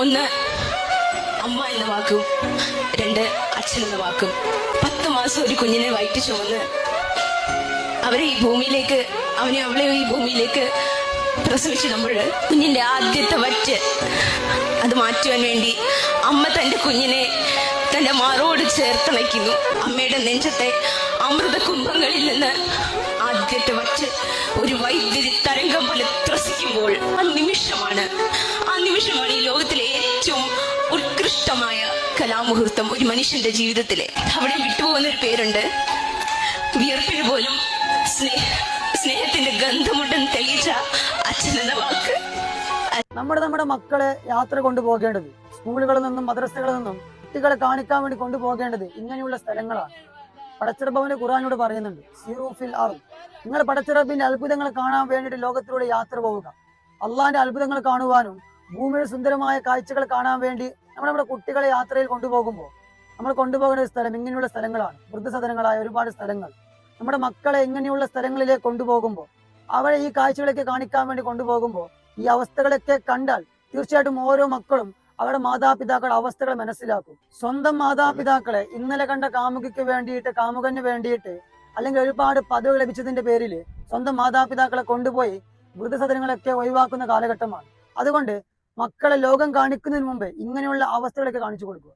ഒന്ന് അമ്മ എന്ന വാക്കും, രണ്ട് അച്ഛൻ എന്ന വാക്കും. 10 മാസം ഒരു കുഞ്ഞിനെ വയറ്റി ചുമന്ന് അവളെ ഈ ഭൂമിയിലേക്ക് പ്രസവിച്ചിടുമ്പോൾ കുഞ്ഞിന്റെ ആദ്യത്തെ വറ്റ് അത് മാറ്റുവാൻ വേണ്ടി അമ്മ തന്റെ കുഞ്ഞിനെ തന്റെ മാറോട് ചേർത്തണയ്ക്കുന്നു. അമ്മയുടെ നെഞ്ചത്തെ അമൃത കുംഭങ്ങളിൽ നിന്ന് ആദ്യത്തെ വറ്റ് ഒരു വൈദ്യുതി തരംഗം പോലെ ത്രസിക്കുമ്പോൾ ആ നിമിഷമാണ് ഈ ലോകത്തിലെ ഏറ്റവും ഉത്കൃഷ്ടമായ കലാമുഹൂർത്തം ഒരു മനുഷ്യന്റെ ജീവിതത്തിലെ. അവിടെ വിട്ടുപോകുന്ന ഒരു പേരുണ്ട്, വിയർപ്പിന് പോലും സ്നേഹത്തിന്റെ ഗന്ധമുണ്ടെന്ന് തെളിയിച്ച അച്ഛൻ എന്ന വാക്ക്. നമ്മുടെ മക്കളെ യാത്ര കൊണ്ടുപോകേണ്ടത് സ്കൂളുകളിൽ നിന്നും മദ്രസകളിൽ നിന്നും കുട്ടികളെ കാണിക്കാൻ വേണ്ടി കൊണ്ടുപോകേണ്ടത് ഇങ്ങനെയുള്ള സ്ഥലങ്ങളാണ്. പടച്ചിറബിന്റെ ഖുർആനിലൂടെ പറയുന്നുണ്ട്, സീറൂഫിൽ അർദ്, നിങ്ങൾ പടച്ചിറബിന്റെ അത്ഭുതങ്ങൾ കാണാൻ വേണ്ടിയിട്ട് ലോകത്തിലൂടെ യാത്ര പോവുക. അള്ളാന്റെ അത്ഭുതങ്ങൾ കാണുവാനും ഭൂമിയുടെ സുന്ദരമായ കാഴ്ചകൾ കാണാൻ വേണ്ടി നമ്മുടെ കുട്ടികളെ യാത്രയിൽ കൊണ്ടുപോകുമ്പോൾ നമ്മൾ കൊണ്ടുപോകേണ്ട സ്ഥലം ഇങ്ങനെയുള്ള സ്ഥലങ്ങളാണ്. വൃദ്ധസദനങ്ങളായ ഒരുപാട് സ്ഥലങ്ങൾ. നമ്മുടെ മക്കളെ ഇങ്ങനെയുള്ള സ്ഥലങ്ങളിലേക്ക് കൊണ്ടുപോകുമ്പോൾ, അവരെ ഈ കാഴ്ചകളൊക്കെ കാണിക്കാൻ വേണ്ടി കൊണ്ടുപോകുമ്പോൾ ഈ അവസ്ഥകളൊക്കെ കണ്ടാൽ തീർച്ചയായിട്ടും ഓരോ മക്കളും അവരുടെ മാതാപിതാക്കളുടെ അവസ്ഥകൾ മനസ്സിലാക്കും. സ്വന്തം മാതാപിതാക്കളെ ഇന്നലെ കണ്ട കാമുകന് വേണ്ടിയിട്ട് അല്ലെങ്കിൽ ഒരുപാട് പദവി ലഭിച്ചതിന്റെ പേരിൽ സ്വന്തം മാതാപിതാക്കളെ കൊണ്ടുപോയി വൃദ്ധസദനങ്ങളൊക്കെ ഒഴിവാക്കുന്ന കാലഘട്ടമാണ്. അതുകൊണ്ട് മക്കളെ ലോകം കാണിക്കുന്നതിന് മുമ്പേ ഇങ്ങനെയുള്ള അവസ്ഥകളൊക്കെ കാണിച്ചു കൊടുക്കുക.